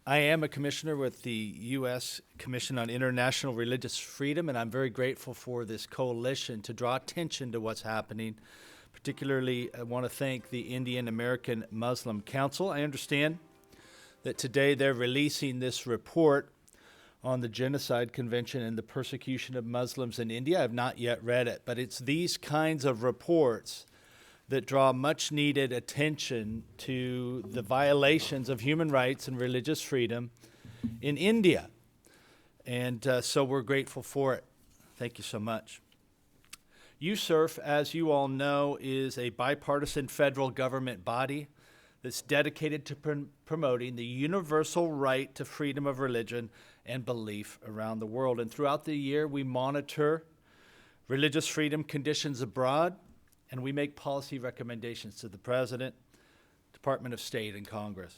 I am a commissioner with the U.S. Commission on International Religious Freedom, and I'm very grateful for this coalition to draw attention to what's happening. Particularly, I want to thank the Indian American Muslim Council. I understand that today they're releasing this report on the Genocide Convention and the persecution of Muslims in India. I've not yet read it, but it's these kinds of reports that draw much needed attention to the violations of human rights and religious freedom in India. And so we're grateful for it. Thank you so much. USCIRF, as you all know, is a bipartisan federal government body that's dedicated to promoting the universal right to freedom of religion and belief around the world. And throughout the year, we monitor religious freedom conditions abroad, and we make policy recommendations to the President, Department of State, and Congress.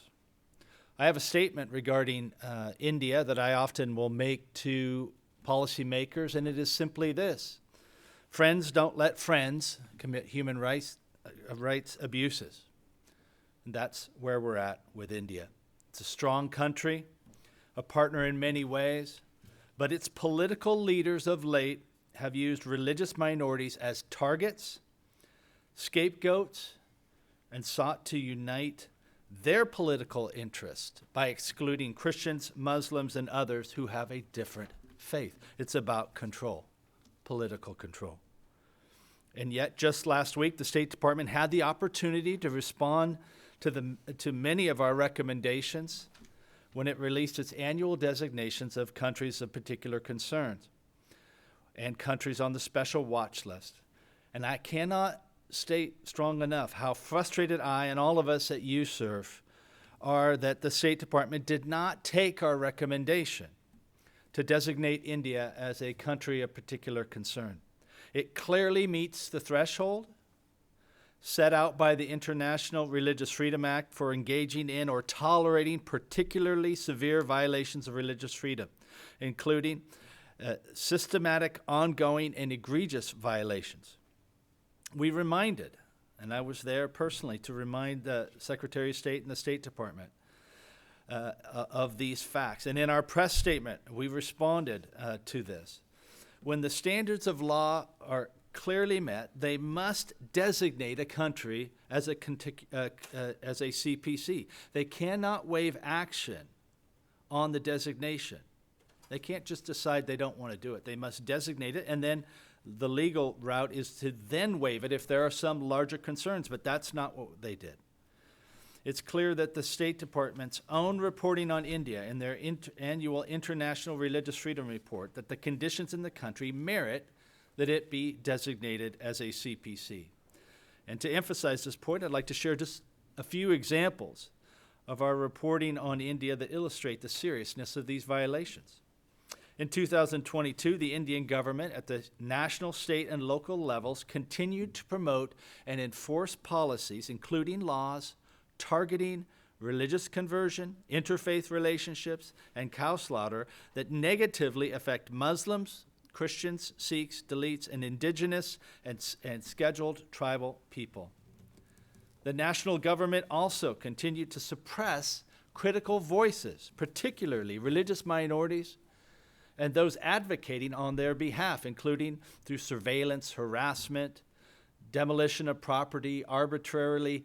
I have a statement regarding India that I often will make to policymakers, and it is simply this: friends don't let friends commit human rights abuses. And that's where we're at with India. It's a strong country, a partner in many ways, but its political leaders of late have used religious minorities as targets, scapegoats, and sought to unite their political interest by excluding Christians, Muslims, and others who have a different faith. It's about control, political control. And yet, just last week, the State Department had the opportunity to respond to many of our recommendations when it released its annual designations of countries of particular concern and countries on the special watch list. And I cannot state strong enough how frustrated I and all of us at USCIRF are that the State Department did not take our recommendation to designate India as a country of particular concern. It clearly meets the threshold set out by the International Religious Freedom Act for engaging in or tolerating particularly severe violations of religious freedom, including systematic, ongoing, and egregious violations. We reminded, and I was there personally to remind the Secretary of State and the State Department of these facts. And in our press statement, we responded to this. When the standards of law are clearly met, they must designate a country as a CPC. They cannot waive action on the designation. They can't just decide they don't want to do it. They must designate it, and then the legal route is to then waive it if there are some larger concerns, but that's not what they did. It's clear that the State Department's own reporting on India in their annual International Religious Freedom Report that the conditions in the country merit that it be designated as a CPC. And to emphasize this point, I'd like to share just a few examples of our reporting on India that illustrate the seriousness of these violations. In 2022, the Indian government at the national, state, and local levels continued to promote and enforce policies, including laws targeting religious conversion, interfaith relationships, and cow slaughter that negatively affect Muslims, Christians, Sikhs, Dalits, and indigenous and scheduled tribal people. The national government also continued to suppress critical voices, particularly religious minorities and those advocating on their behalf, including through surveillance, harassment, demolition of property, arbitrarily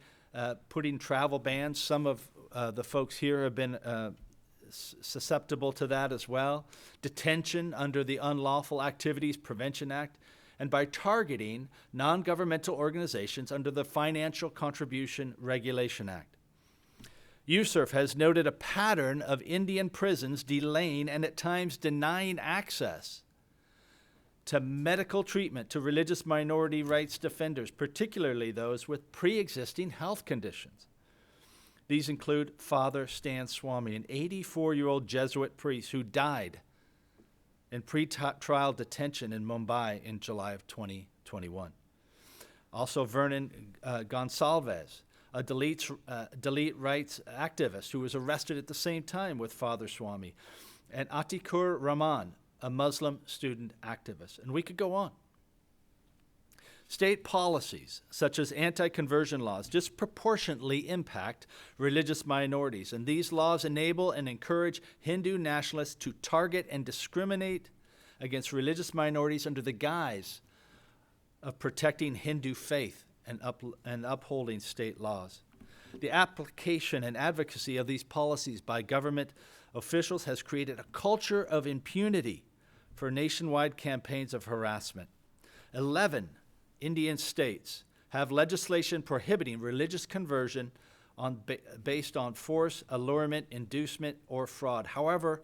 putting travel bans. Some of the folks here have been susceptible to that as well, detention under the Unlawful Activities Prevention Act, and by targeting non-governmental organizations under the Financial Contribution Regulation Act. USCIRF has noted a pattern of Indian prisons delaying and at times denying access to medical treatment to religious minority rights defenders, particularly those with pre-existing health conditions. These include Father Stan Swami, an 84-year-old Jesuit priest who died in pre-trial detention in Mumbai in July of 2021. Also, Vernon Gonsalves, a Dalit rights activist who was arrested at the same time with Father Swami, and Atikur Rahman, a Muslim student activist. And we could go on. State policies, such as anti-conversion laws, disproportionately impact religious minorities, and these laws enable and encourage Hindu nationalists to target and discriminate against religious minorities under the guise of protecting Hindu faith and upholding state laws. The application and advocacy of these policies by government officials has created a culture of impunity for nationwide campaigns of harassment. 11 Indian states have legislation prohibiting religious conversion based on force, allurement, inducement, or fraud. However,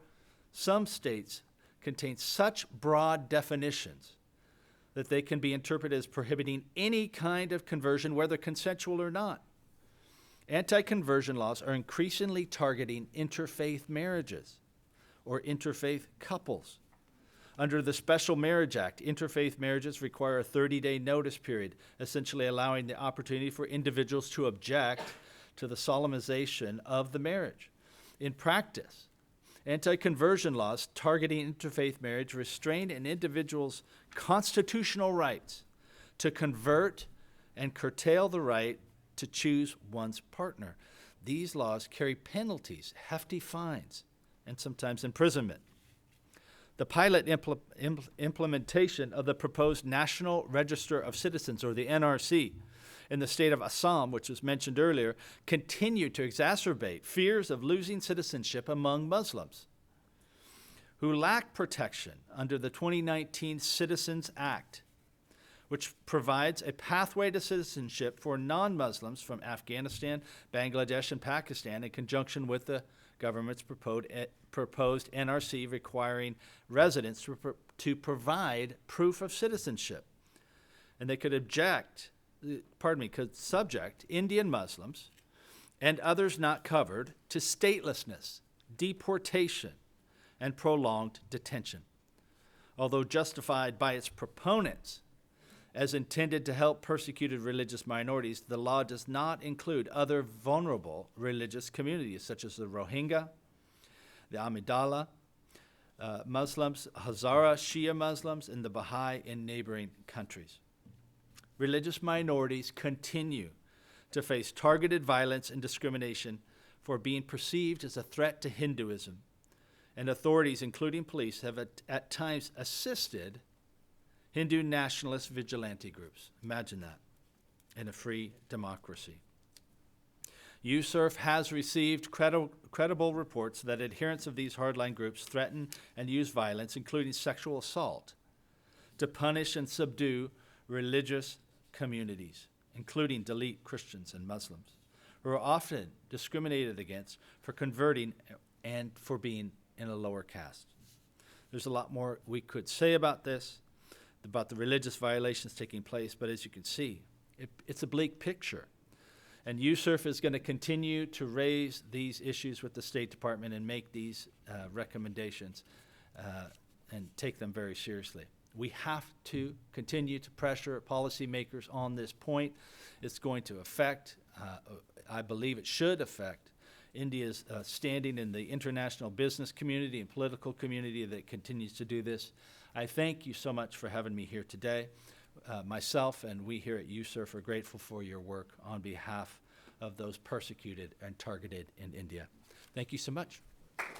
some states contain such broad definitions that they can be interpreted as prohibiting any kind of conversion, whether consensual or not. Anti-conversion laws are increasingly targeting interfaith marriages or interfaith couples. Under the Special Marriage Act, interfaith marriages require a 30-day notice period, essentially allowing the opportunity for individuals to object to the solemnization of the marriage. In practice, anti-conversion laws targeting interfaith marriage restrain an individual's constitutional rights to convert and curtail the right to choose one's partner. These laws carry penalties, hefty fines, and sometimes imprisonment. The pilot implementation of the proposed National Register of Citizens, or the NRC, in the state of Assam, which was mentioned earlier, continued to exacerbate fears of losing citizenship among Muslims who lack protection under the 2019 Citizens Act, which provides a pathway to citizenship for non-Muslims from Afghanistan, Bangladesh, and Pakistan in conjunction with the government's proposed NRC requiring residents to provide proof of citizenship. And they could could subject Indian Muslims and others not covered to statelessness, deportation, and prolonged detention. Although justified by its proponents as intended to help persecuted religious minorities, the law does not include other vulnerable religious communities such as the Rohingya, the Amidala Muslims, Hazara Shia Muslims, and the Baha'i in neighboring countries. Religious minorities continue to face targeted violence and discrimination for being perceived as a threat to Hinduism, and authorities, including police, have at times assisted Hindu nationalist vigilante groups. Imagine that in a free democracy. USCIRF has received credible reports that adherents of these hardline groups threaten and use violence, including sexual assault, to punish and subdue religious communities, including Dalit Christians and Muslims, who are often discriminated against for converting and for being in a lower caste. There's a lot more we could say about this, about the religious violations taking place, but as you can see, it's a bleak picture. And USCIRF is going to continue to raise these issues with the State Department and make these recommendations and take them very seriously. We have to continue to pressure policymakers on this point. It's going to affect, I believe it should affect, India's standing in the international business community and political community that continues to do this. I thank you so much for having me here today. Myself and we here at USCIRF are grateful for your work on behalf of those persecuted and targeted in India. Thank you so much.